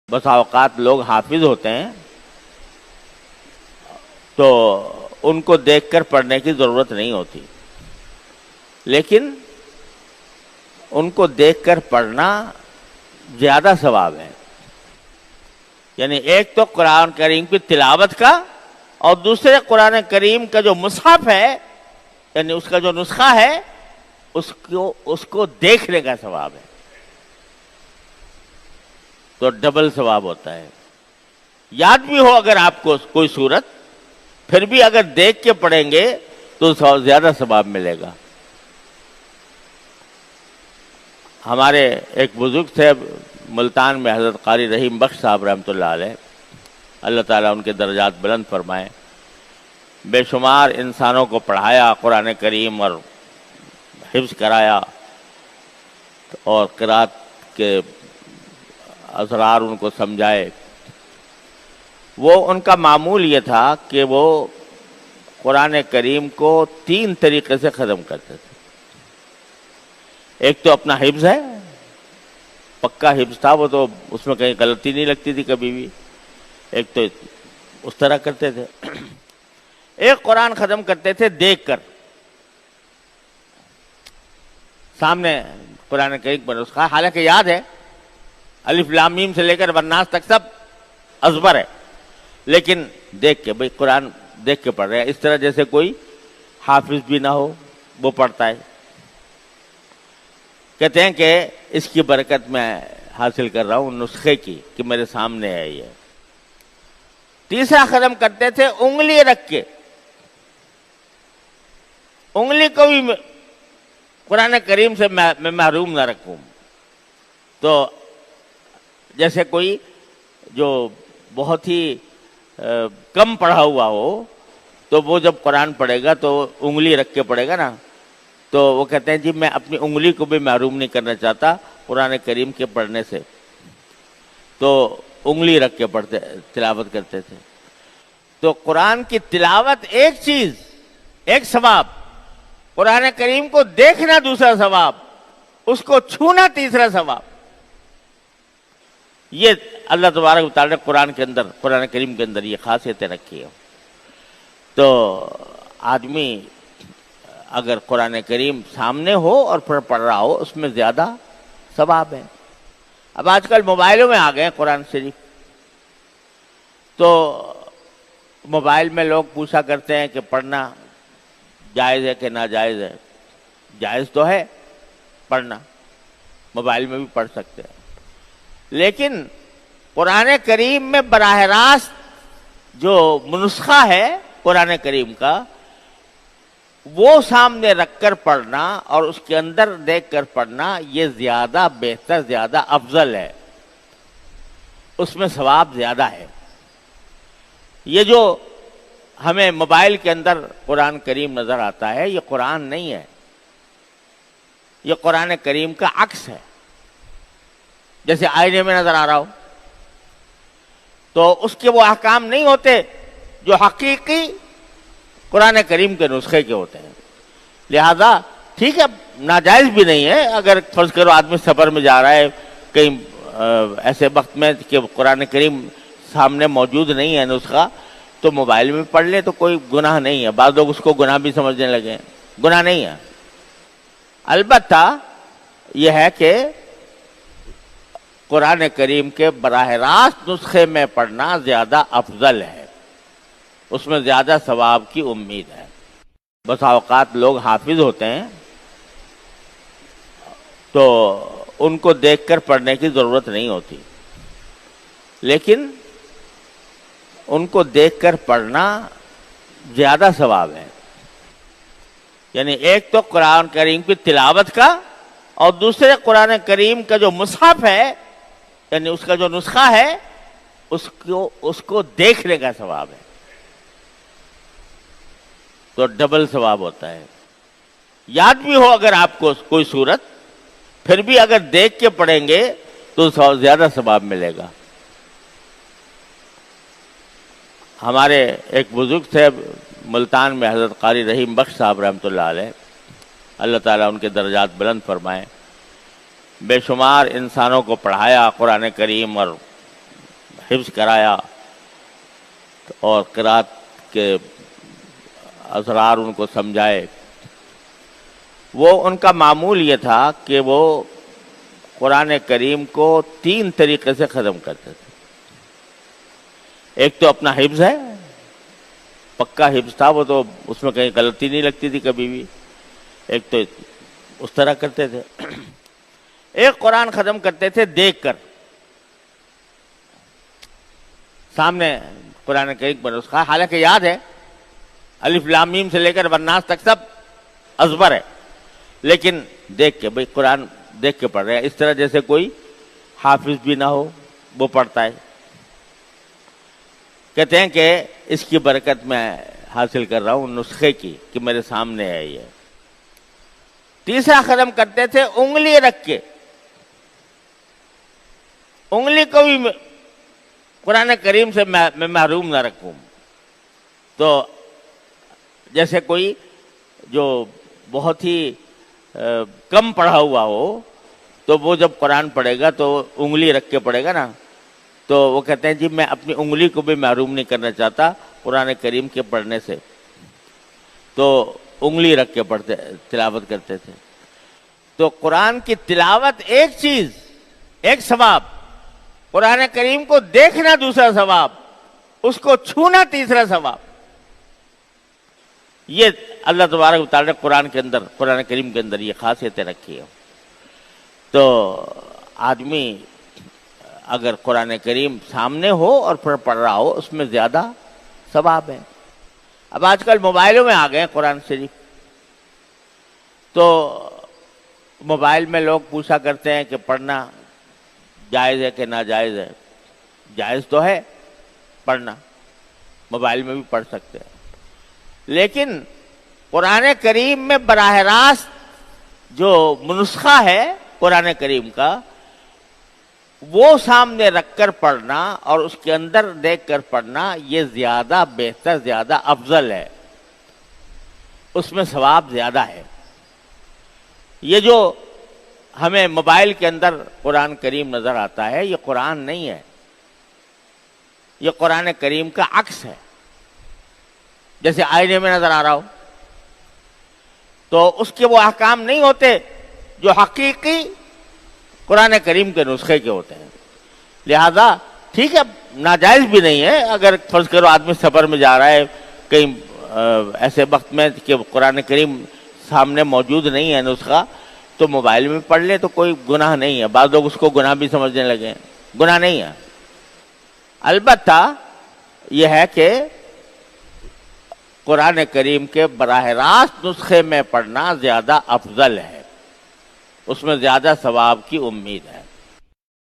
بسا اوقات لوگ حافظ ہوتے ہیں تو ان کو دیکھ کر پڑھنے کی ضرورت نہیں ہوتی، لیکن ان کو دیکھ کر پڑھنا زیادہ ثواب ہے۔ یعنی ایک تو قرآن کریم کی تلاوت کا، اور دوسرے قرآن کریم کا جو مصحف ہے، یعنی اس کا جو نسخہ ہے، اس کو دیکھنے کا ثواب ہے، تو ڈبل ثواب ہوتا ہے۔ یاد بھی ہو اگر آپ کو کوئی صورت، پھر بھی اگر دیکھ کے پڑھیں گے تو زیادہ ثواب ملے گا۔ ہمارے ایک بزرگ تھے ملتان میں، حضرت قاری رحیم بخش صاحب رحمۃ اللہ علیہ، اللہ تعالیٰ ان کے درجات بلند فرمائے۔ بے شمار انسانوں کو پڑھایا قرآن کریم اور حفظ کرایا، اور قرات کے اسرار ان کو سمجھائے۔ وہ ان کا معمول یہ تھا کہ وہ قرآن کریم کو 3 طریقے سے ختم کرتے تھے۔ ایک تو اپنا حفظ ہے، پکا حفظ تھا وہ، تو اس میں کہیں غلطی نہیں لگتی تھی کبھی بھی، ایک تو اس طرح کرتے تھے۔ ایک قرآن ختم کرتے تھے دیکھ کر، سامنے قرآن کریم پر نسخہ، حالانکہ یاد ہے، الف لام میم سے لے کر والناس تک سب ازبر ہے، لیکن دیکھ کے، بھئی قرآن دیکھ کے پڑھ رہے ہیں، اس طرح جیسے کوئی حافظ بھی نہ ہو وہ پڑھتا ہے۔ کہتے ہیں کہ اس کی برکت میں حاصل کر رہا ہوں نسخے کی، کہ میرے سامنے ہے یہ۔ تیسرا ختم کرتے تھے انگلی رکھ کے، انگلی کو بھی قرآن کریم سے میں محروم نہ رکھوں۔ تو جیسے کوئی جو بہت ہی کم پڑھا ہوا ہو، تو وہ جب قرآن پڑھے گا تو انگلی رکھ کے پڑھے گا نا، تو وہ کہتے ہیں جی میں اپنی انگلی کو بھی محروم نہیں کرنا چاہتا قرآن کریم کے پڑھنے سے، تو انگلی رکھ کے پڑھتے تلاوت کرتے تھے۔ تو قرآن کی تلاوت ایک چیز، ایک ثواب، قرآن کریم کو دیکھنا دوسرا ثواب، اس کو چھونا تیسرا ثواب۔ یہ اللہ تبارک و تعالی نے قرآن کریم کے اندر یہ خاصیتیں رکھی ہیں۔ تو آدمی اگر قرآن کریم سامنے ہو اور پڑھ رہا ہو، اس میں زیادہ ثواب ہے۔ اب آج کل موبائلوں میں آ گئے قرآن شریف، تو موبائل میں لوگ پوچھا کرتے ہیں کہ پڑھنا جائز ہے کہ ناجائز ہے۔ جائز تو ہے پڑھنا، موبائل میں بھی پڑھ سکتے ہیں، لیکن قرآن کریم میں براہ راست جو نسخہ ہے قرآن کریم کا، وہ سامنے رکھ کر پڑھنا اور اس کے اندر دیکھ کر پڑھنا، یہ زیادہ بہتر، زیادہ افضل ہے، اس میں ثواب زیادہ ہے۔ یہ جو ہمیں موبائل کے اندر قرآن کریم نظر آتا ہے، یہ قرآن نہیں ہے، یہ قرآن کریم کا عکس ہے، جیسے آئینے میں نظر آ رہا ہو۔ تو اس کے وہ احکام نہیں ہوتے جو حقیقی قرآن کریم کے نسخے کے ہوتے ہیں۔ لہذا ٹھیک ہے، ناجائز بھی نہیں ہے، اگر فرض کرو آدمی سفر میں جا رہا ہے کہیں ایسے وقت میں کہ قرآن کریم سامنے موجود نہیں ہے نسخہ، تو موبائل میں پڑھ لے تو کوئی گناہ نہیں ہے۔ بعض لوگ اس کو گناہ بھی سمجھنے لگے ہیں، گناہ نہیں ہے۔ البتہ یہ ہے کہ قرآن کریم کے براہ راست نسخے میں پڑھنا زیادہ افضل ہے، اس میں زیادہ ثواب کی امید ہے۔ بسا اوقات لوگ حافظ ہوتے ہیں تو ان کو دیکھ کر پڑھنے کی ضرورت نہیں ہوتی، لیکن ان کو دیکھ کر پڑھنا زیادہ ثواب ہے۔ یعنی ایک تو قرآن کریم کی تلاوت کا، اور دوسرے قرآن کریم کا جو مصحف ہے، یعنی اس کا جو نسخہ ہے، اس کو دیکھنے کا ثواب ہے، تو ڈبل ثواب ہوتا ہے۔ یاد بھی ہو اگر آپ کو کوئی صورت، پھر بھی اگر دیکھ کے پڑھیں گے تو زیادہ ثواب ملے گا۔ ہمارے ایک بزرگ تھے ملتان میں، حضرت قاری رحیم بخش صاحب رحمۃ اللہ علیہ، اللہ تعالیٰ ان کے درجات بلند فرمائے۔ بے شمار انسانوں کو پڑھایا قرآن کریم اور حفظ کرایا اور قرات کے اسرار ان کو سمجھائے، وہ ان کا معمول یہ تھا کہ وہ قرآن کریم کو 3 طریقے سے ختم کرتے تھے۔ ایک تو اپنا حفظ ہے، پکا حفظ تھا وہ، تو اس میں کہیں غلطی نہیں لگتی تھی کبھی بھی، ایک تو اس طرح کرتے تھے۔ ایک قرآن ختم کرتے تھے دیکھ کر، سامنے قرآن کریم پر نسخہ، حالانکہ یاد ہے الف لام میم سے لے کر والناس تک سب ازبر ہے، لیکن دیکھ کے، بھئی قرآن دیکھ کے پڑھ رہے ہیں، اس طرح جیسے کوئی حافظ بھی نہ ہو وہ پڑھتا ہے۔ کہتے ہیں کہ اس کی برکت میں حاصل کر رہا ہوں نسخے کی، کہ میرے سامنے ہے یہ۔ تیسرا ختم کرتے تھے انگلی رکھ کے، انگلی کو بھی قرآن کریم سے میں محروم نہ رکھوں۔ تو جیسے کوئی جو بہت ہی کم پڑھا ہوا ہو، تو وہ جب قرآن پڑھے گا تو انگلی رکھ کے پڑھے گا نا، تو وہ کہتے ہیں جی میں اپنی انگلی کو بھی محروم نہیں کرنا چاہتا قرآن کریم کے پڑھنے سے، تو انگلی رکھ کے پڑھتے تلاوت کرتے تھے۔ تو قرآن کی تلاوت ایک چیز، ایک ثواب، قرآن کریم کو دیکھنا دوسرا ثواب، اس کو چھونا تیسرا ثواب۔ یہ اللہ تبارک و تعالیٰ نے قرآن کے اندر، قرآن کریم کے اندر یہ خاصیتیں رکھی ہیں۔ تو آدمی اگر قرآن کریم سامنے ہو اور پڑھ رہا ہو، اس میں زیادہ ثواب ہے۔ اب آج کل موبائلوں میں آ گئے قرآن شریف، تو موبائل میں لوگ پوچھا کرتے ہیں کہ پڑھنا جائز ہے کہ ناجائز ہے۔ جائز تو ہے پڑھنا، موبائل میں بھی پڑھ سکتے ہیں، لیکن قرآن کریم میں براہ راست جو نسخہ ہے قرآن کریم کا، وہ سامنے رکھ کر پڑھنا اور اس کے اندر دیکھ کر پڑھنا، یہ زیادہ بہتر، زیادہ افضل ہے، اس میں ثواب زیادہ ہے۔ یہ جو ہمیں موبائل کے اندر قرآن کریم نظر آتا ہے، یہ قرآن نہیں ہے، یہ قرآن کریم کا عکس ہے، جیسے آئینے میں نظر آ رہا ہو۔ تو اس کے وہ احکام نہیں ہوتے جو حقیقی قرآن کریم کے نسخے کے ہوتے ہیں۔ لہذا ٹھیک ہے، ناجائز بھی نہیں ہے، اگر فرض کرو آدمی سفر میں جا رہا ہے کہیں ایسے وقت میں کہ قرآن کریم سامنے موجود نہیں ہے نسخہ، تو موبائل میں پڑھ لے تو کوئی گناہ نہیں ہے۔ بعض لوگ اس کو گناہ بھی سمجھنے لگے ہیں، گناہ نہیں ہے۔ البتہ یہ ہے کہ قرآن کریم کے براہ راست نسخے میں پڑھنا زیادہ افضل ہے، اس میں زیادہ ثواب کی امید ہے۔